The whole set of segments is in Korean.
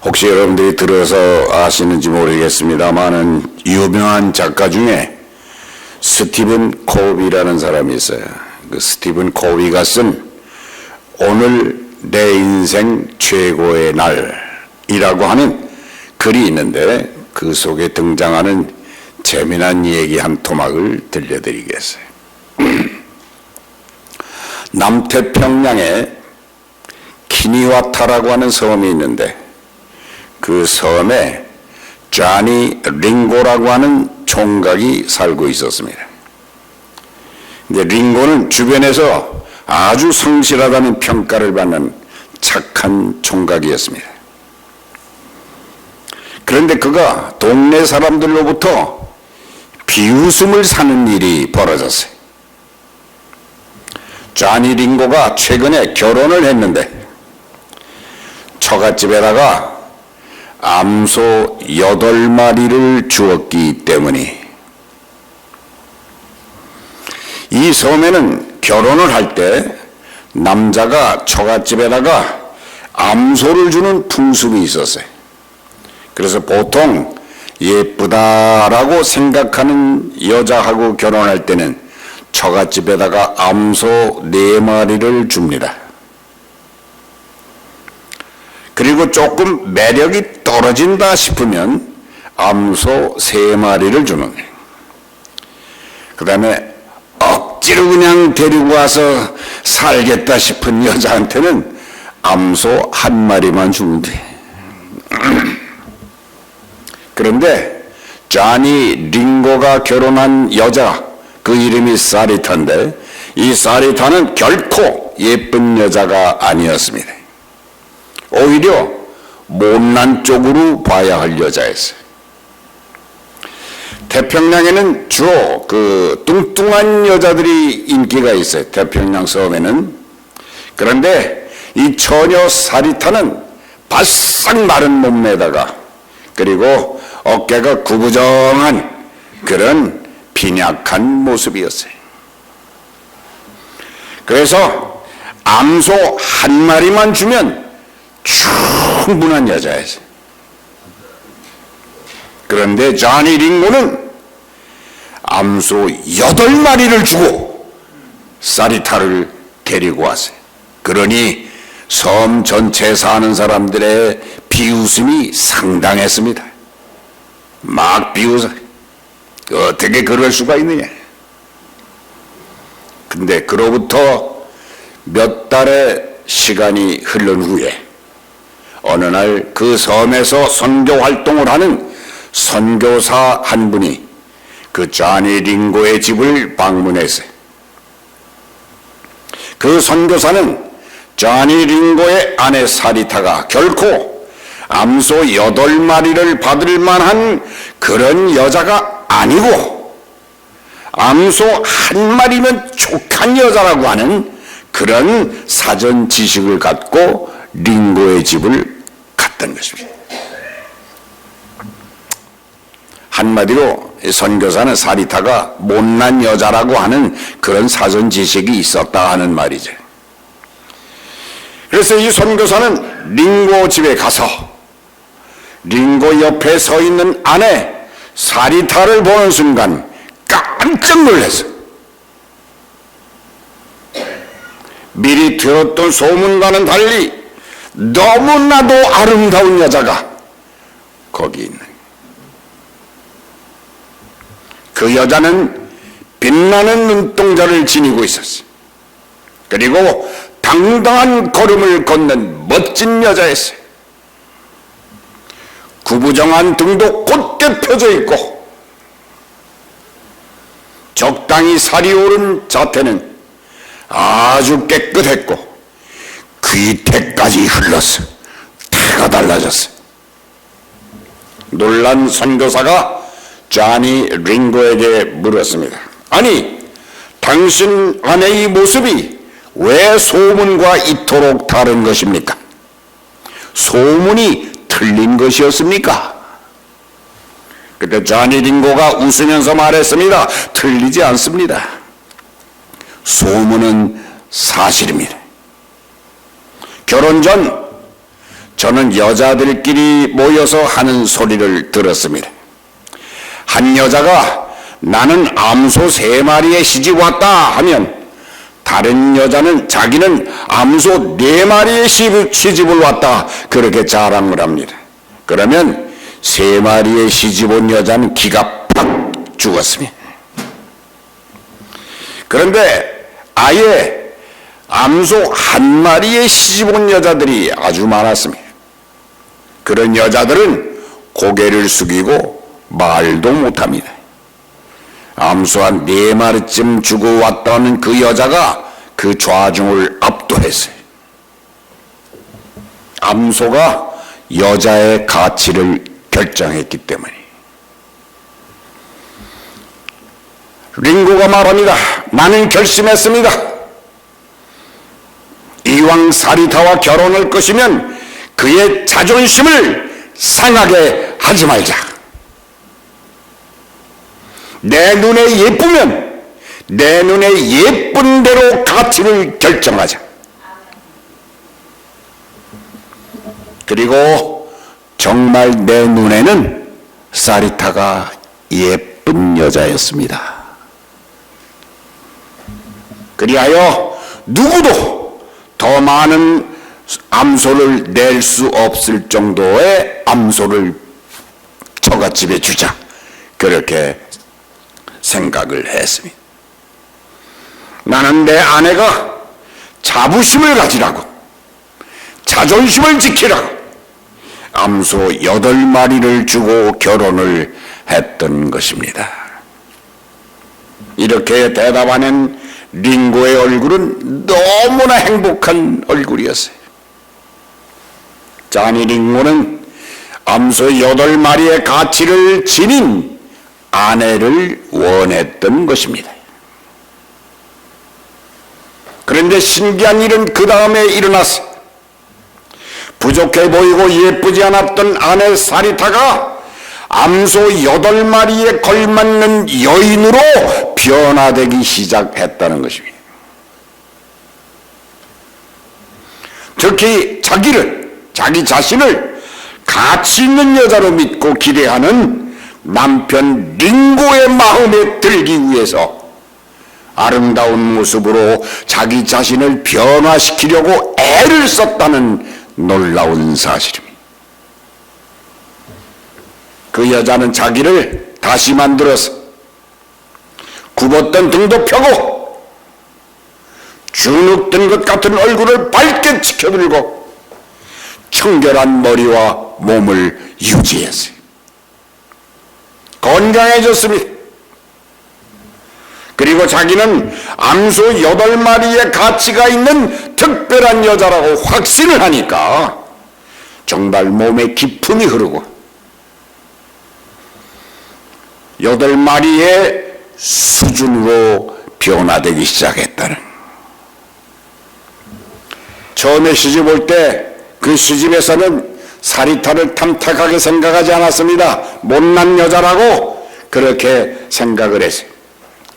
혹시 여러분들이 들어서 아시는지 모르겠습니다만은 유명한 작가 중에 스티븐 코비라는 사람이 있어요. 그 스티븐 코비가 쓴 오늘 내 인생 최고의 날이라고 하는 글이 있는데 그 속에 등장하는 재미난 얘기 한 토막을 들려드리겠어요. 남태평양에 키니와타라고 하는 섬이 있는데 그 섬에 쟈니 링고라고 하는 총각이 살고 있었습니다. 근데 링고는 주변에서 아주 성실하다는 평가를 받는 착한 총각이었습니다. 그런데 그가 동네 사람들로부터 비웃음을 사는 일이 벌어졌어요. 쟈니 링고가 최근에 결혼을 했는데 처갓집에다가 암소 8마리를 주었기 때문에 이 섬에는 결혼을 할 때 남자가 처갓집에다가 암소를 주는 풍습이 있었어요. 그래서 보통 예쁘다라고 생각하는 여자하고 결혼할 때는 처갓집에다가 암소 4마리를 줍니다. 그리고 조금 매력이 떨어진다 싶으면 암소 3마리를 주는 거예요. 그 다음에 억지로 그냥 데리고 와서 살겠다 싶은 여자한테는 암소 1마리만 주면 돼. 그런데 쟈니 링고가 결혼한 여자, 그 이름이 사리타인데 이 사리타는 결코 예쁜 여자가 아니었습니다. 오히려 못난 쪽으로 봐야 할 여자였어요. 태평양에는 주로 그 뚱뚱한 여자들이 인기가 있어요. 태평양 섬에는. 그런데 이 처녀 사리타는 바싹 마른 몸매다가 그리고 어깨가 구부정한 그런 빈약한 모습이었어요. 그래서 암소 1마리만 주면 충분한 여자였어요. 그런데 쟈니 링고는 암소 8마리를 주고 사리타를 데리고 왔어요. 그러니 섬 전체에 사는 사람들의 비웃음이 상당했습니다. 막 비웃어. 어떻게 그럴 수가 있느냐. 근데 그로부터 몇 달의 시간이 흐른 후에 어느 날 그 섬에서 선교 활동을 하는 선교사 한 분이 그 쟈니 링고의 집을 방문했어요. 그 선교사는 쟈니 링고의 아내 사리타가 결코 암소 8마리를 받을 만한 그런 여자가 아니고 암소 1마리면 족한 여자라고 하는 그런 사전 지식을 갖고 링고의 집을 갔던 것입니다. 한마디로 선교사는 사리타가 못난 여자라고 하는 그런 사전 지식이 있었다 하는 말이죠. 그래서 이 선교사는 링고 집에 가서 링고 옆에 서 있는 아내 사리타를 보는 순간 깜짝 놀랐어요. 미리 들었던 소문과는 달리 너무나도 아름다운 여자가 거기 있는. 그 여자는 빛나는 눈동자를 지니고 있었어요. 그리고 당당한 걸음을 걷는 멋진 여자였어요. 구부정한 등도 곧게 펴져 있고 적당히 살이 오른 자태는 아주 깨끗했고 귀태까지 흘렀어. 태가 달라졌어. 놀란 선교사가 쟈니 링고에게 물었습니다. 아니, 당신 아내의 모습이 왜 소문과 이토록 다른 것입니까? 소문이 틀린 것이었습니까? 그때 쟈니 링고가 웃으면서 말했습니다. 틀리지 않습니다. 소문은 사실입니다. 결혼 전 저는 여자들끼리 모여서 하는 소리를 들었습니다. 한 여자가 나는 암소 3마리에 시집 왔다 하면 다른 여자는 자기는 암소 4마리에 시집을 왔다 그렇게 자랑을 합니다. 그러면 3마리에 시집 온 여자는 기가 팍 죽었습니다. 그런데 아예 암소 1마리에 시집 온 여자들이 아주 많았습니다. 그런 여자들은 고개를 숙이고 말도 못합니다. 암소 한 4마리쯤 주고 왔다는 그 여자가 그 좌중을 압도했어요. 암소가 여자의 가치를 결정했기 때문에. 링고가 말합니다. 나는 결심했습니다. 이왕 사리타와 결혼할 것이면 그의 자존심을 상하게 하지 말자. 내 눈에 예쁘면 내 눈에 예쁜 대로 가치를 결정하자. 그리고 정말 내 눈에는 사리타가 예쁜 여자였습니다. 그리하여 누구도 더 많은 암소를 낼 수 없을 정도의 암소를 처갓집에 주자. 그렇게 생각을 했습니다. 나는 내 아내가 자부심을 가지라고, 자존심을 지키라고 암소 8마리를 주고 결혼을 했던 것입니다. 이렇게 대답하는 링고의 얼굴은 너무나 행복한 얼굴이었어요. 자니 링고는 암소 8마리의 가치를 지닌 아내를 원했던 것입니다. 그런데 신기한 일은 그 다음에 일어났어요. 부족해 보이고 예쁘지 않았던 아내 사리타가 암소 8마리에 걸맞는 여인으로 변화되기 시작했다는 것입니다. 특히 자기 자신을 가치 있는 여자로 믿고 기대하는 남편 링고의 마음에 들기 위해서 아름다운 모습으로 자기 자신을 변화시키려고 애를 썼다는 놀라운 사실입니다. 그 여자는 자기를 다시 만들어서 굽었던 등도 펴고 주눅든 것 같은 얼굴을 밝게 지켜들고 청결한 머리와 몸을 유지했어요. 건강해졌습니다. 그리고 자기는 암소 8마리의 가치가 있는 특별한 여자라고 확신을 하니까 정말 몸에 기품이 흐르고 8마리의 수준으로 변화되기 시작했다는. 처음에 시집 올 때 그 시집에서는 사리타를 탐탁하게 생각하지 않았습니다. 못난 여자라고 그렇게 생각을 했어요.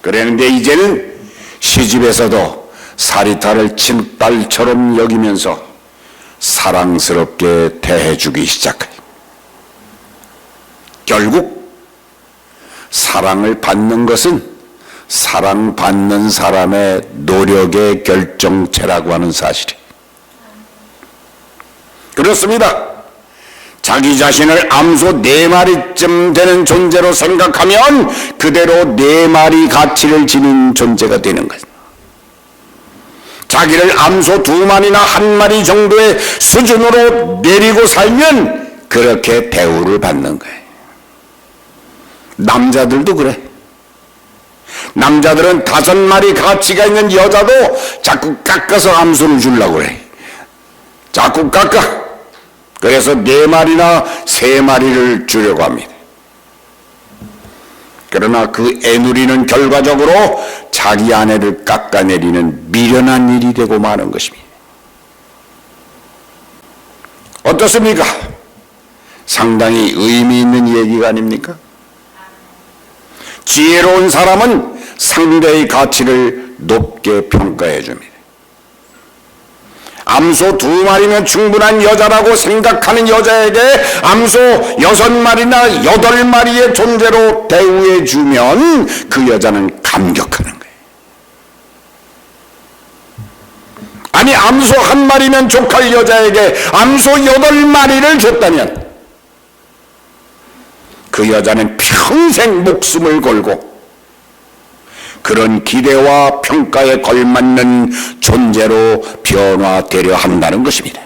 그랬는데 이제는 시집에서도 사리타를 친딸처럼 여기면서 사랑스럽게 대해주기 시작해요. 결국 사랑을 받는 것은 사랑받는 사람의 노력의 결정체라고 하는 사실이에요. 그렇습니다. 자기 자신을 암소 4마리쯤 되는 존재로 생각하면 그대로 4마리 가치를 지닌 존재가 되는 거죠. 자기를 암소 2마리나 1마리 정도의 수준으로 내리고 살면 그렇게 대우를 받는 거예요. 남자들도 그래. 남자들은 5마리 가치가 있는 여자도 자꾸 깎아서 암소를 주려고 그래. 자꾸 깎아. 그래서 4마리나 3마리를 주려고 합니다. 그러나 그 애누리는 결과적으로 자기 아내를 깎아내리는 미련한 일이 되고 마는 것입니다. 어떻습니까? 상당히 의미 있는 얘기가 아닙니까? 지혜로운 사람은 상대의 가치를 높게 평가해 줍니다. 암소 2마리면 충분한 여자라고 생각하는 여자에게 암소 6마리나 8마리의 존재로 대우해 주면 그 여자는 감격하는 거예요. 아니 암소 1마리면 족할 여자에게 암소 8마리를 줬다면 그 여자는 평생 목숨을 걸고 그런 기대와 평가에 걸맞는 존재로 변화되려 한다는 것입니다.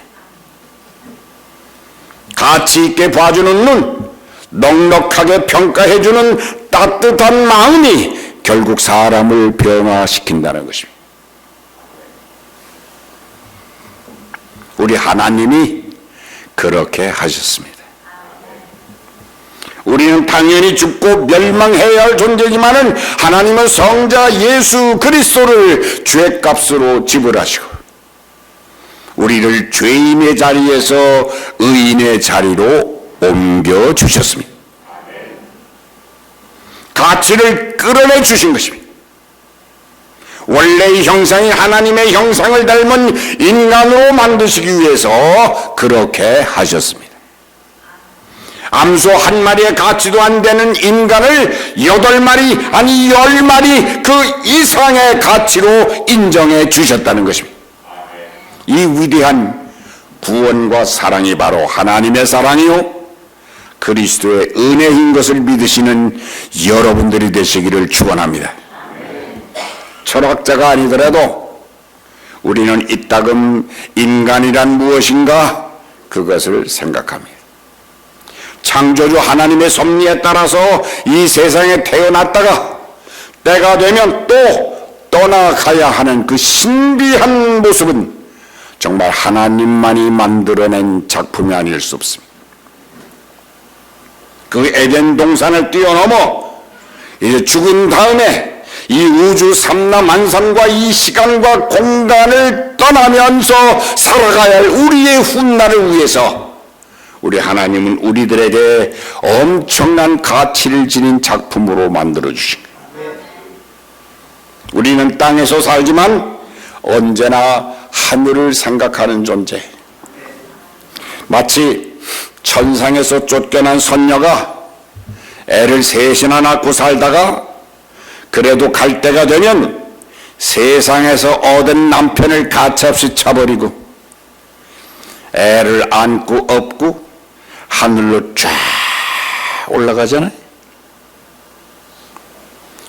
가치 있게 봐주는 눈, 넉넉하게 평가해주는 따뜻한 마음이 결국 사람을 변화시킨다는 것입니다. 우리 하나님이 그렇게 하셨습니다. 우리는 당연히 죽고 멸망해야 할 존재지만은 하나님은 성자 예수 그리스도를 죄값으로 지불하시고 우리를 죄인의 자리에서 의인의 자리로 옮겨주셨습니다. 가치를 끌어내 주신 것입니다. 원래의 형상이 하나님의 형상을 닮은 인간으로 만드시기 위해서 그렇게 하셨습니다. 암소 1마리의 가치도 안 되는 인간을 8마리 아니 10마리 그 이상의 가치로 인정해 주셨다는 것입니다. 이 위대한 구원과 사랑이 바로 하나님의 사랑이요 그리스도의 은혜인 것을 믿으시는 여러분들이 되시기를 축원합니다. 철학자가 아니더라도 우리는 이따금 인간이란 무엇인가 그것을 생각합니다. 창조주 하나님의 섭리에 따라서 이 세상에 태어났다가 때가 되면 또 떠나가야 하는 그 신비한 모습은 정말 하나님만이 만들어낸 작품이 아닐 수 없습니다. 그 에덴 동산을 뛰어넘어 이제 죽은 다음에 이 우주 삼라만상과 이 시간과 공간을 떠나면서 살아가야 할 우리의 훗날을 위해서 우리 하나님은 우리들에게 엄청난 가치를 지닌 작품으로 만들어주신 거예요. 우리는 땅에서 살지만 언제나 하늘을 생각하는 존재. 마치 천상에서 쫓겨난 선녀가 애를 셋이나 낳고 살다가 그래도 갈 때가 되면 세상에서 얻은 남편을 가차없이 차버리고 애를 안고 업고 하늘로 쫙 올라가잖아요.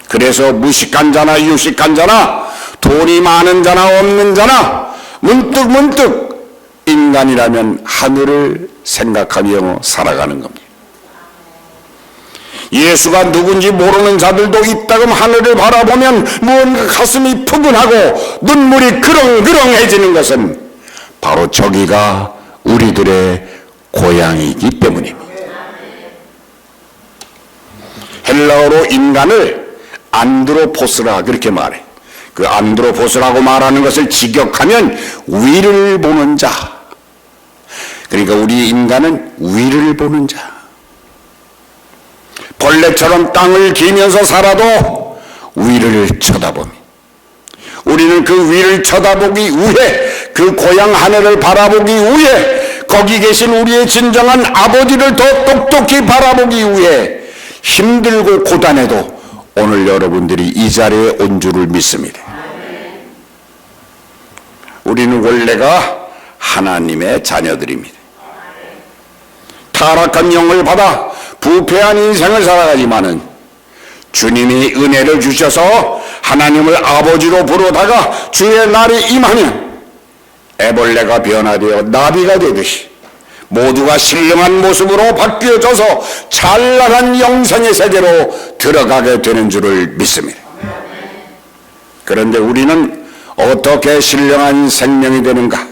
그래서 무식한 자나 유식한 자나 돈이 많은 자나 없는 자나 문득 인간이라면 하늘을 생각하며 살아가는 겁니다. 예수가 누군지 모르는 자들도 이따금 하늘을 바라보면 무언가 가슴이 푸근하고 눈물이 그렁그렁해지는 것은 바로 저기가 우리들의 고향이기 때문입니다. 헬라어로 인간을 안드로포스라 그렇게 말해. 그 안드로포스라고 말하는 것을 직역하면 위를 보는 자. 그러니까 우리 인간은 위를 보는 자. 벌레처럼 땅을 기면서 살아도 위를 쳐다봅니다. 우리는 그 위를 쳐다보기 위해 그 고향 하늘을 바라보기 위해 거기 계신 우리의 진정한 아버지를 더 똑똑히 바라보기 위해 힘들고 고단해도 오늘 여러분들이 이 자리에 온 줄을 믿습니다. 우리는 원래가 하나님의 자녀들입니다. 타락한 영을 받아 부패한 인생을 살아가지만은 주님이 은혜를 주셔서 하나님을 아버지로 부르다가 주의 날이 임하면 애벌레가 변화되어 나비가 되듯이 모두가 신령한 모습으로 바뀌어져서 찬란한 영생의 세계로 들어가게 되는 줄을 믿습니다. 그런데 우리는 어떻게 신령한 생명이 되는가?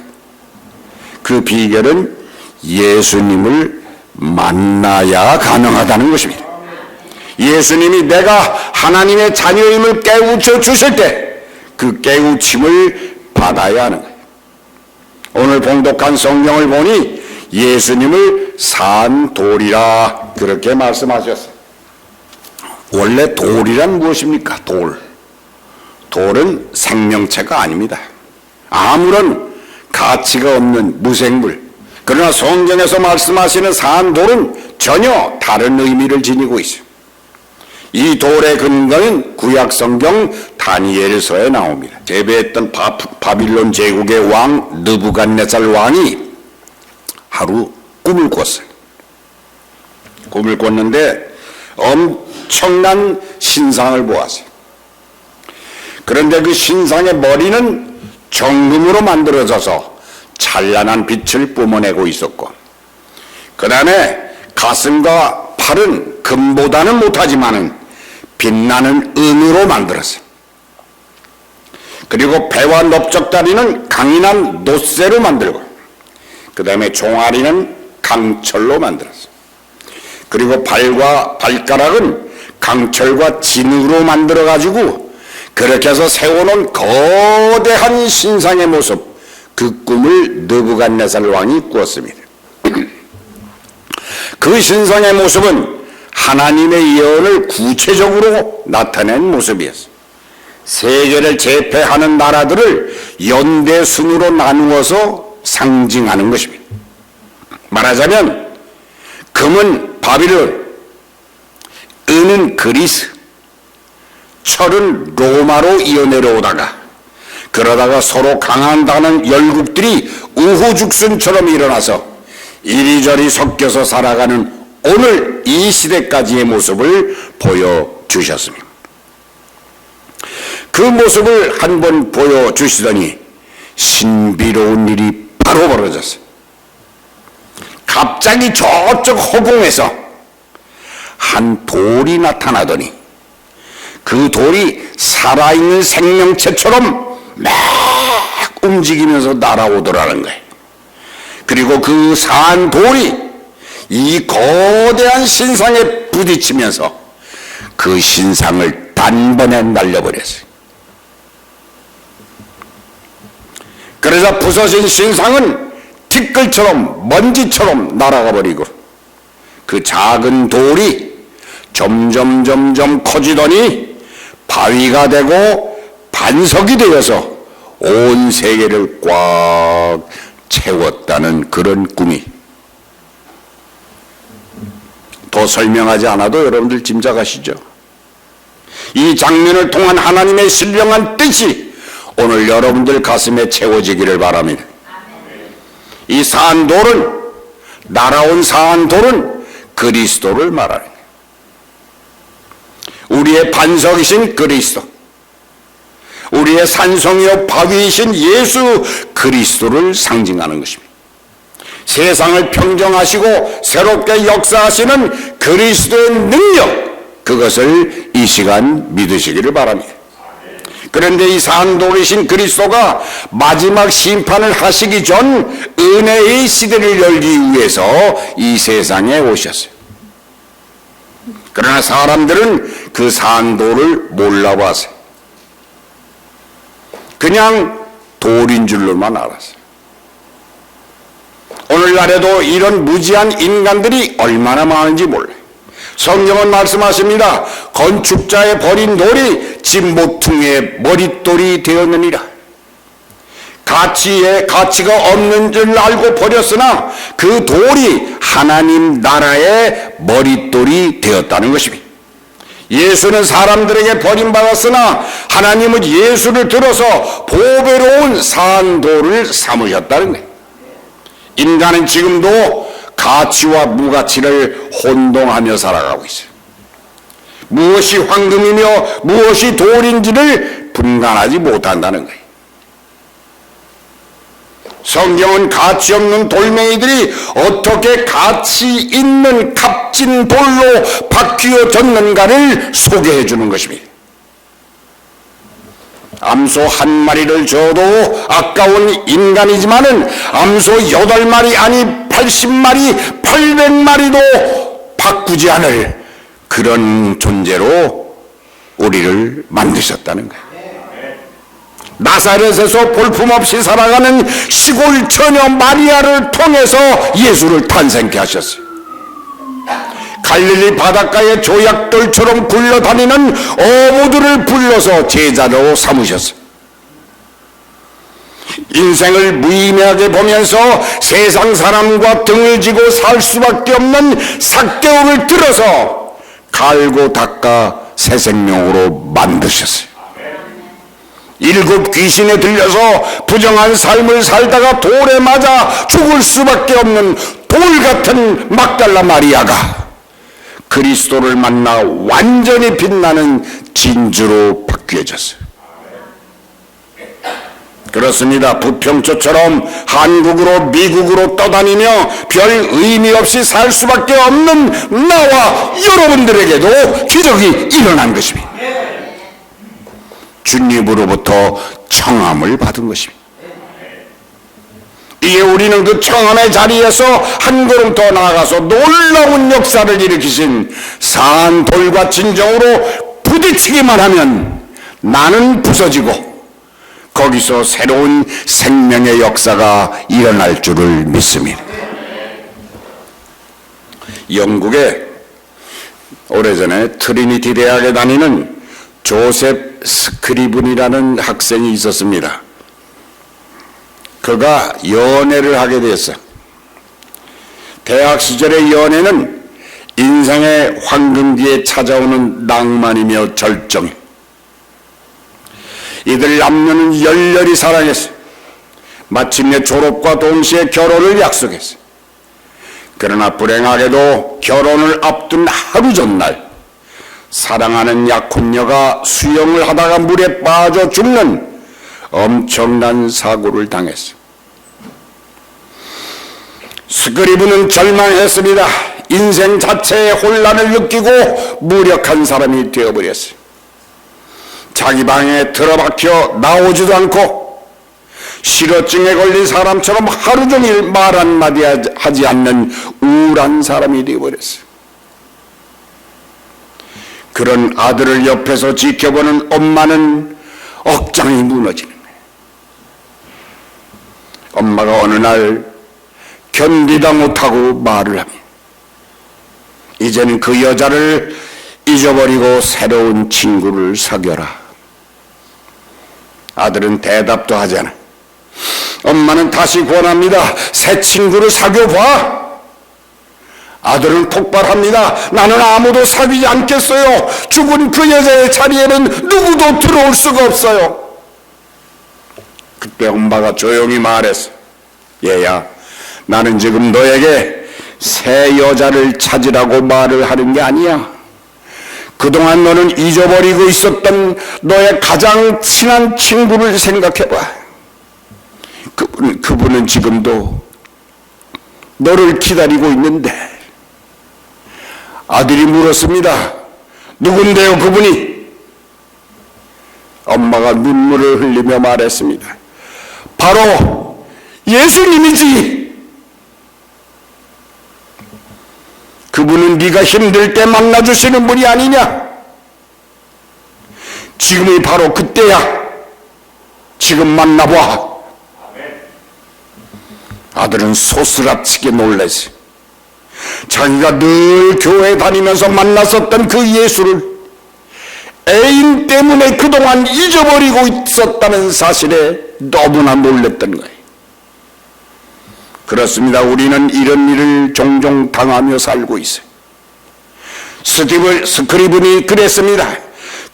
그 비결은 예수님을 만나야 가능하다는 것입니다. 예수님이 내가 하나님의 자녀임을 깨우쳐 주실 때 그 깨우침을 받아야 하는 거예요. 오늘 봉독한 성경을 보니 예수님을 산 돌이라 그렇게 말씀하셨어요. 원래 돌이란 무엇입니까? 돌은 생명체가 아닙니다. 아무런 가치가 없는 무생물. 그러나 성경에서 말씀하시는 산돌은 전혀 다른 의미를 지니고 있어요. 이 돌의 근거는 구약성경 다니엘서에 나옵니다. 재배했던 바빌론 제국의 왕 느부갓네살 왕이 하루 꿈을 꿨어요. 꿈을 꿨는데 엄청난 신상을 보았어요. 그런데 그 신상의 머리는 정금으로 만들어져서 찬란한 빛을 뿜어내고 있었고, 그 다음에 가슴과 팔은 금보다는 못하지만은 빛나는 은으로 만들었어요. 그리고 배와 넓적다리는 강인한 놋쇠로 만들고, 그 다음에 종아리는 강철로 만들었어요. 그리고 발과 발가락은 강철과 진으로 만들어가지고 그렇게 해서 세워놓은 거대한 신상의 모습, 그 꿈을 느부갓네살 왕이 꾸었습니다. 그 신상의 모습은 하나님의 예언을 구체적으로 나타낸 모습이었어요. 세계를 제패하는 나라들을 연대순으로 나누어서 상징하는 것입니다. 말하자면 금은 바빌론, 은은 그리스, 철은 로마로 이어내려오다가 그러다가 서로 강한다는 열국들이 우후죽순처럼 일어나서 이리저리 섞여서 살아가는 오늘 이 시대까지의 모습을 보여주셨습니다. 그 모습을 한번 보여주시더니 신비로운 일이 바로 벌어졌어요. 갑자기 저쪽 허공에서 한 돌이 나타나더니 그 돌이 살아있는 생명체처럼 막 움직이면서 날아오더라는 거예요. 그리고 그 산 돌이 이 거대한 신상에 부딪히면서 그 신상을 단번에 날려버렸어요. 그래서 부서진 신상은 티끌처럼 먼지처럼 날아가 버리고 그 작은 돌이 점점 커지더니 바위가 되고 반석이 되어서 온 세계를 꽉 채웠다는 그런 꿈이, 더 설명하지 않아도 여러분들 짐작하시죠? 이 장면을 통한 하나님의 신령한 뜻이 오늘 여러분들 가슴에 채워지기를 바랍니다. 이 산돌은, 날아온 산돌은 그리스도를 말하는 거예요. 우리의 반석이신 그리스도, 우리의 산성이요 바위이신 예수 그리스도를 상징하는 것입니다. 세상을 평정하시고 새롭게 역사하시는 그리스도의 능력, 그것을 이 시간 믿으시기를 바랍니다. 그런데 이 산돌이신 그리스도가 마지막 심판을 하시기 전 은혜의 시대를 열기 위해서 이 세상에 오셨어요. 그러나 사람들은 그 산돌을 몰라봤어요. 그냥 돌인 줄로만 알았어요. 오늘날에도 이런 무지한 인간들이 얼마나 많은지 몰라요. 성경은 말씀하십니다. 건축자의 버린 돌이 집 모퉁이의 머릿돌이 되었느니라. 가치가 없는 줄 알고 버렸으나 그 돌이 하나님 나라의 머릿돌이 되었다는 것입니다. 예수는 사람들에게 버림받았으나 하나님은 예수를 들어서 보배로운 산돌을 삼으셨다는 거예요. 인간은 지금도 가치와 무가치를 혼동하며 살아가고 있어요. 무엇이 황금이며 무엇이 돌인지를 분간하지 못한다는 거예요. 성경은 가치 없는 돌멩이들이 어떻게 가치 있는 값진 돌로 바뀌어졌는가를 소개해 주는 것입니다. 암소 한 마리를 줘도 아까운 인간이지만은 암소 8마리 아니 80마리 800마리도 바꾸지 않을 그런 존재로 우리를 만드셨다는 거예요. 나사렛에서 볼품없이 살아가는 시골 처녀 마리아를 통해서 예수를 탄생케 하셨어요. 갈릴리 바닷가에 조약돌처럼 굴러다니는 어부들을 불러서 제자로 삼으셨어요. 인생을 무의미하게 보면서 세상 사람과 등을 지고 살 수밖에 없는 삭개오를 들어서 갈고 닦아 새 생명으로 만드셨어요. 7 귀신에 들려서 부정한 삶을 살다가 돌에 맞아 죽을 수밖에 없는 돌 같은 막달라 마리아가 그리스도를 만나 완전히 빛나는 진주로 바뀌어졌어요. 그렇습니다. 부평초처럼 한국으로 미국으로 떠다니며 별 의미 없이 살 수밖에 없는 나와 여러분들에게도 기적이 일어난 것입니다. 주님으로부터 청함을 받은 것입니다. 이제 우리는 그 청함의 자리에서 한 걸음 더 나아가서 놀라운 역사를 일으키신 산 돌과 진정으로 부딪히기만 하면 나는 부서지고 거기서 새로운 생명의 역사가 일어날 줄을 믿습니다. 영국에 오래전에 트리니티 대학에 다니는 조셉 스크리븐이라는 학생이 있었습니다. 그가 연애를 하게 됐어요. 대학 시절의 연애는 인생의 황금기에 찾아오는 낭만이며 절정. 이들 남녀는 열렬히 사랑했어요. 마침내 졸업과 동시에 결혼을 약속했어요. 그러나 불행하게도 결혼을 앞둔 하루 전날 사랑하는 약혼녀가 수영을 하다가 물에 빠져 죽는 엄청난 사고를 당했어요. 스크리브는 절망했습니다. 인생 자체의 혼란을 느끼고 무력한 사람이 되어버렸어요. 자기 방에 들어박혀 나오지도 않고 실어증에 걸린 사람처럼 하루 종일 말 한마디 하지 않는 우울한 사람이 되어버렸어요. 그런 아들을 옆에서 지켜보는 엄마는 억장이 무너지는 거예요. 엄마가 어느 날 견디다 못하고 말을 합니다. 이제는 그 여자를 잊어버리고 새로운 친구를 사귀어라. 아들은 대답도 하지 않아. 엄마는 다시 권합니다. 새 친구를 사귀어봐. 아들은 폭발합니다. 나는 아무도 사귀지 않겠어요. 죽은 그 여자의 자리에는 누구도 들어올 수가 없어요. 그때 엄마가 조용히 말했어. 얘야, 나는 지금 너에게 새 여자를 찾으라고 말을 하는 게 아니야. 그동안 너는 잊어버리고 있었던 너의 가장 친한 친구를 생각해봐. 그분은 지금도 너를 기다리고 있는데. 아들이 물었습니다. 누군데요, 그분이? 엄마가 눈물을 흘리며 말했습니다. 바로 예수님이지. 그분은 네가 힘들 때 만나주시는 분이 아니냐? 지금이 바로 그때야. 지금 만나봐. 아들은 소스라치게 놀랐어요. 자기가 늘 교회 다니면서 만났었던 그 예수를 애인 때문에 그동안 잊어버리고 있었다는 사실에 너무나 놀랬던 거예요. 그렇습니다. 우리는 이런 일을 종종 당하며 살고 있어요. 스크리븐이 그랬습니다.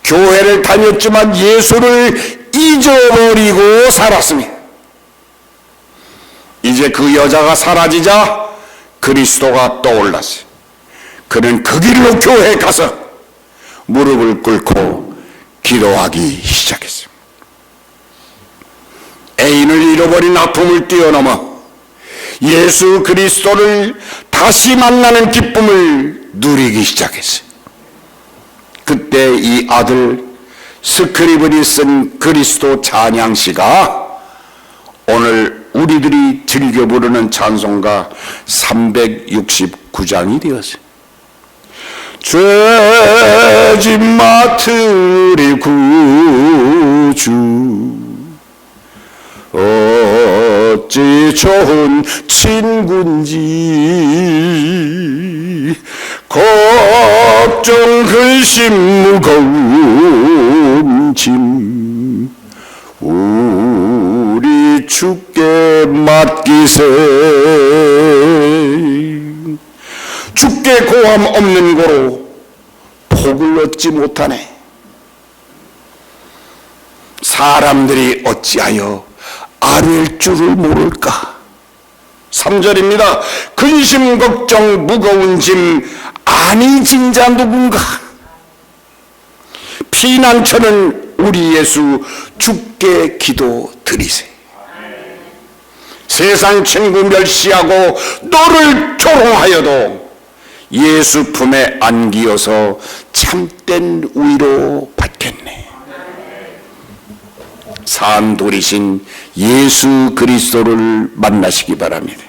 교회를 다녔지만 예수를 잊어버리고 살았습니다. 이제 그 여자가 사라지자 그리스도가 떠올랐어요. 그는 그 길로 교회에 가서 무릎을 꿇고 기도하기 시작했어요. 애인을 잃어버린 아픔을 뛰어넘어 예수 그리스도를 다시 만나는 기쁨을 누리기 시작했어요. 그때 이 아들 스크리븐이 쓴 그리스도 찬양시가 오늘 우리들이 즐겨 부르는 찬송가 369장이 되었어요. 죄짐 맡으리 구주 어찌 좋은 친구인지 걱정 근심 무거운 짐 우리 주께 맡기세. 주께 고함 없는 고로 복을 얻지 못하네. 사람들이 어찌하여 아뢰일 줄을 모를까. 3절입니다. 근심 걱정 무거운 짐 아니 진자 누군가. 피난처는 우리 예수 주께 기도 드리세. 세상 친구 멸시하고 너를 조롱하여도 예수 품에 안기어서 참된 위로 받겠네. 산 돌이신 예수 그리스도를 만나시기 바랍니다.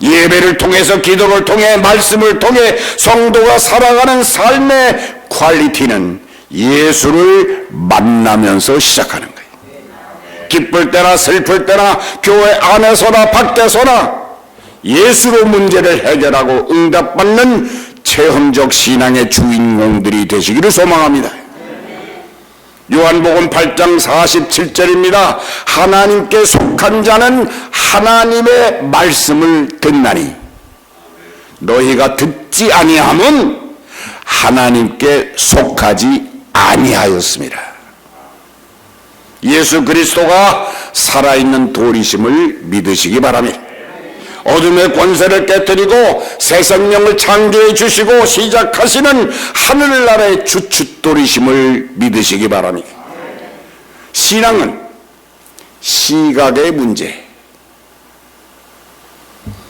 예배를 통해서, 기도를 통해, 말씀을 통해 성도가 살아가는 삶의 퀄리티는 예수를 만나면서 시작하는 거예요. 기쁠 때나 슬플 때나 교회 안에서나 밖에서나 예수로 문제를 해결하고 응답받는 체험적 신앙의 주인공들이 되시기를 소망합니다. 요한복음 8장 47절입니다. 하나님께 속한 자는 하나님의 말씀을 듣나니 너희가 듣지 아니함은 하나님께 속하지 아니하였습니다. 예수 그리스도가 살아있는 돌이심을 믿으시기 바랍니다. 어둠의 권세를 깨뜨리고 새 생명을 창조해 주시고 시작하시는 하늘나라의 주춧돌이심을 믿으시기 바랍니다. 신앙은 시각의 문제.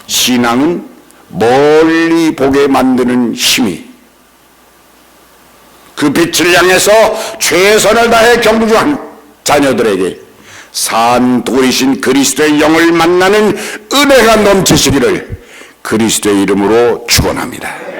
신앙은 멀리 보게 만드는 힘이, 그 빛을 향해서 최선을 다해 경주한 자녀들에게 산 돌이신 그리스도의 영을 만나는 은혜가 넘치시기를 그리스도의 이름으로 축원합니다.